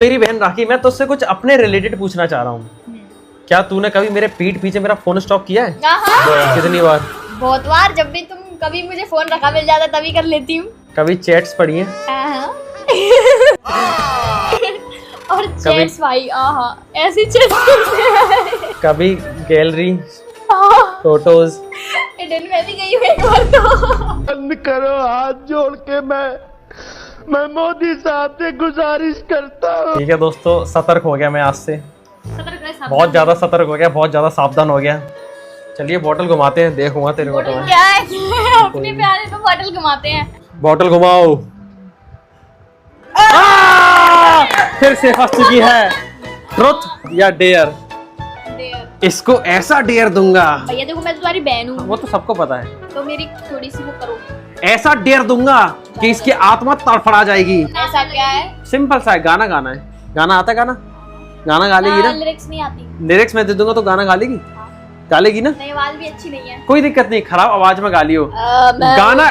मेरी बहन राखी, मैं तुझसे कुछ अपने रिलेटेड पूछना चाह रहा हूँ। क्या तूने कभी मेरे पीठ पीछे मेरा फोन स्टॉक किया है? कितनी बार? बहुत बार। जब भी तुम कभी मुझे फोन रखा मिल जाता तभी कर लेती हूँ। कभी चैट्स पढ़ी हैं? और चैट्स भाई ऐसी चैट्स। कभी गैलरी फोटोज? इडन में भी गई हूँ एक बार तो। बंद करो, हाथ जोड़ के मैं मोदी साहब से गुजारिश करता हूँ। ठीक है दोस्तों, सतर्क हो गया मैं आज से, बहुत ज्यादा सतर्क हो गया, बहुत ज्यादा सावधान हो गया। चलिए बोतल घुमाते हैं, देखूंगा तेरे को। क्या है अपने प्यारे को बोतल घुमाते हैं। बोतल घुमाओ। फिर से फंस चुकी है। ट्रुथ या डेयर? इसको ऐसा डेयर दूंगा। भैया देखो मैं तुम्हारी बहन हूँ। वो तो सबको पता है। तो मेरी थोड़ी सी वो करो। ऐसा डेयर दूंगा कि इसकी आत्मा तड़फड़ा जाएगी। ऐसा क्या है? सिंपल सा है, गाना गाना है। गाना आता है? गाना गा लेगी ना? लिरिक्स नहीं आती। लिरिक्स मैं दे दूंगा तो गाना गा लेगी? गा लेगी ना? नहीं, आवाज भी अच्छी नहीं है। कोई दिक्कत नहीं, खराब आवाज में गा लियो। गाना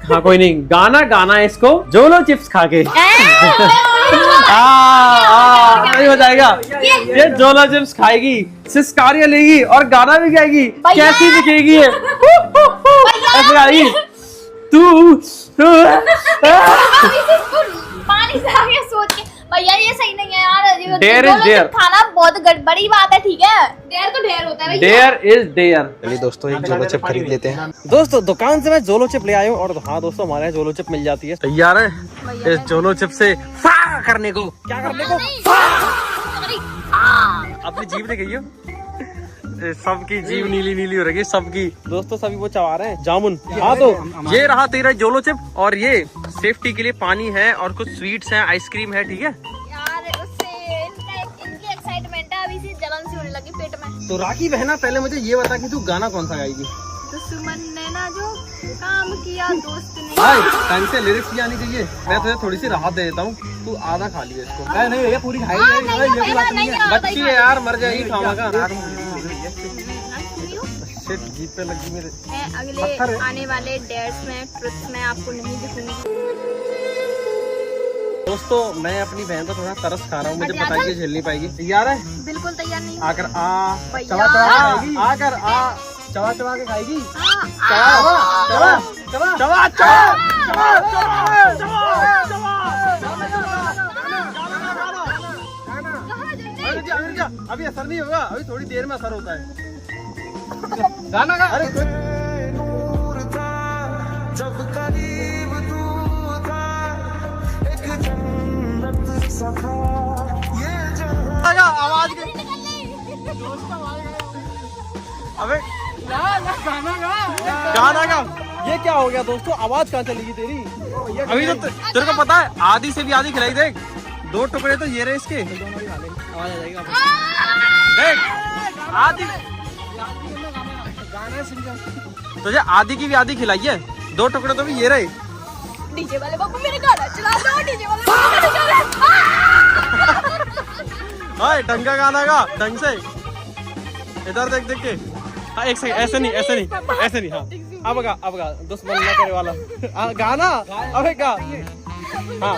हाँ कोई नहीं, गाना गाना है इसको जोलो चिप्स खा के। नहीं हो जाएगा। ये जोलो चिप्स खाएगी, सिस्कारियां लेगी और गाना भी गाएगी। कैसी दिखेगी ये? ऐसे गाएगी। तू पानी से आगे सोच के भैया ये सही नहीं है यार। Dare is dare. खाना बहुत बड़ी बात है, ठीक है? डेयर तो डेयर होता है। Dare is dare. चलिए दोस्तों, एक जोलो चिप खरीद लेते हैं। दोस्तों दुकान से मैं जोलो चिप ले आया हूँ और हाँ दोस्तों हमारे यहाँ जोलो चिप मिल जाती है। तैयार है इस जोलो चिप से फायर करने को? क्या करने को? अपनी जीभ ने कही हो? सबकी जीव नीली नीली हो रही है सबकी। दोस्तों सभी वो चबा रहे हैं जामुन। हाँ तो ये रहा तेरा जोलो चिप और ये सेफ्टी के लिए पानी है और कुछ स्वीट्स हैं, आइसक्रीम है। ठीक है यार, उससे इनकी एक्साइटमेंट है, अभी से जलन सी होने लगी पेट में। तो राखी बहना पहले मुझे ये बता कि तू गाना कौन सा गाएगी? दुश्मन ने ना जो काम किया दोस्त ने। भाई ढंग से लिरिक्स भी आनी चाहिए। मैं तुझे थोड़ी सी राहत दे देता हूँ, तू आधा खा लियो इसको। नहीं ये पूरी खाई बच्ची है यार, मर जाएगी खावागा। जीप पे लगी मेरे। मैं अगले आने वाले डेट्स में ट्रुथ में आपको नहीं दिखूंगी। दोस्तों मैं अपनी बहन को थोड़ा तरस खा रहा हूँ, मुझे पता है कि झेल नहीं पाएगी। तैयार है? बिल्कुल तैयार नहीं। आकर चबा चबा खाएगी। आकर चबा चबा के खाएगी। अभी असर नहीं होगा, अभी थोड़ी देर में असर होता है। गाना गा। अरे नूर था जब करीब तू था, एक जन्नत सा था ये आवाज के। अबे गाना गा। ये क्या हो गया दोस्तों, आवाज कहाँ चलेगी तेरी? अभी तो तेरे को पता है आधी से भी आधी खिलाई। देख 2 टुकड़े तो ये रहे इसके। आवाज आ जाएगी। देख आधी तुझे आधी की भी आधी खिलाई है, 2 टुकड़े तो भी ये रहे। डीजे वाले बाबू मेरे गाना चला दो। डीजे वाले बाबू हाय ढंग का गाना गा, ढंग से। इधर देख देख के। हाँ एक सेकंड, ऐसे नहीं ऐसे नहीं ऐसे नहीं। हाँ अब गा दुश्मन न करे वाला गाना। अबे गा। हाँ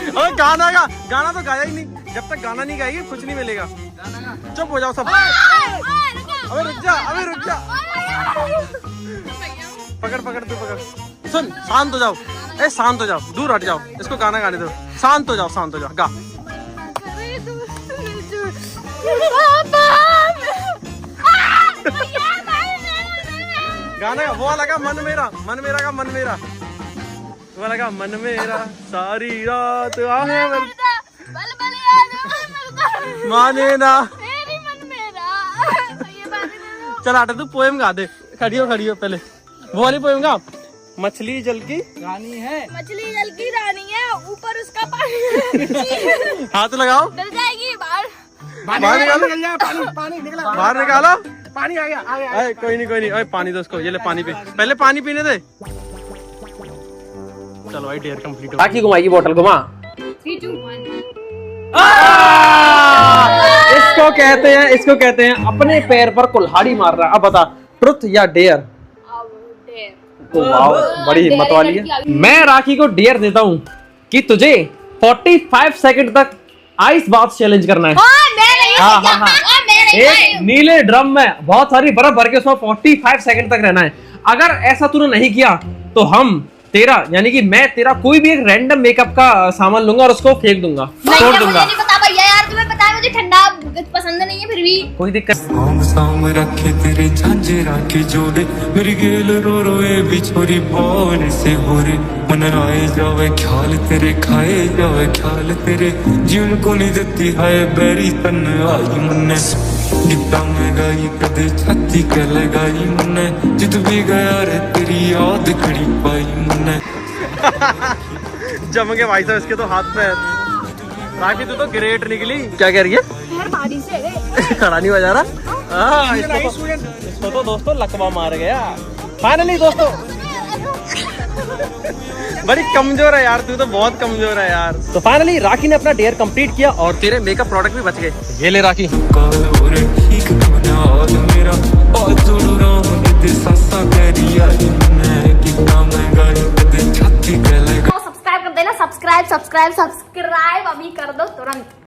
अबे गाना गा। गाना तो गाया ही नहीं, जब तक गाना नहीं गाएगी कुछ नहीं मिलेगा। चुप हो जाओ सब। अबे रुक जा। पकड़ तू पकड़। सुन, शांत हो जाओ। शांत हो जाओ, दूर हट जाओ, इसको गाना गाने दो। शांत हो जाओ गा। गाना वो लगा मन मेरा का मन मेरा। वो लगा मन मेरा सारी रात आहे माने ना। चल आटा तू पोएम गा दे। खड़ी हो पहले वो वाली पोएम गा। मछली जल की रानी है, मछली जल की रानी है, ऊपर उसका पानी। हाथ लगाओ, डल जाएगी बाहर निकालो। पानी निकला, बाहर निकालो। पानी आ गया। कोई नहीं। अरे पानी दो उसको, ये ले पानी पे। पहले पानी पीने दे। चलो भाई डेयर कंप्लीट हो। बाकी घुमाएगी बोतल, घुमा। 3, 2, 1। इसको कहते हैं अपने पैर पर कुल्हाड़ी मार रहा है। अब बता ट्रुथ या डेयर? डेयर। वाह बड़ी हिम्मत वाली है। मैं राखी को डेयर देता हूँ कि तुझे 45 सेकंड तक आइस बाथ चैलेंज करना है। मैं नहीं हाँ, हाँ, हाँ। मैं नहीं एक नीले ड्रम में बहुत सारी बर्फ भर के उसमें 45 सेकंड तक रहना है। अगर ऐसा तूने नहीं किया तो हम तेरा यानी कि मैं तेरा कोई भी एक रैंडम मेकअप का सामान लूंगा और उसको फेंक दूंगा, नहीं, तोड़ मुझे दूंगा। नहीं पता भैया यार, तुम्हें पता है मुझे ठंडा पसंद नहीं है, फिर भी कोई दिक्कत साम साम रखे तेरे झांझे राखे जोड़े मेरी गेल रो रोए बिछोरी बोल से हो रे मन आए जावे ख्याल तेरे खाए जावे ख्याल तेरे जीवन को नहीं देती है बैरी तन आई मन्ने गिट्टा में गाई कदे छाती के लगाई मन्ने जित भी गया रे तेरी याद खड़ी पाई मन्ने जम गए भाई साहब इसके तो हाथ पे। राखी तू तो ग्रेट निकली। क्या कह रही है? यार बाड़ी से है। खड़ा नहीं बजा रहा। हाँ, इसको तो दोस्तों लकवा मार गया फाइनली दोस्तों। बड़ी कमजोर है यार तू, तो बहुत कमजोर है यार। तो फाइनली राखी ने अपना डेयर कंप्लीट किया और तेरे मेकअप प्रोडक्ट भी बच गए। ये ले राखी। काल हो रे ठीक होना आज मेरा बहुत जोड़ रहा हूँ किते सासा कह रही आई मैं गिट्टा में गाई कदे छाती के लगा सब्सक्राइब कर देना, सब्सक्राइब अभी कर दो तुरंत।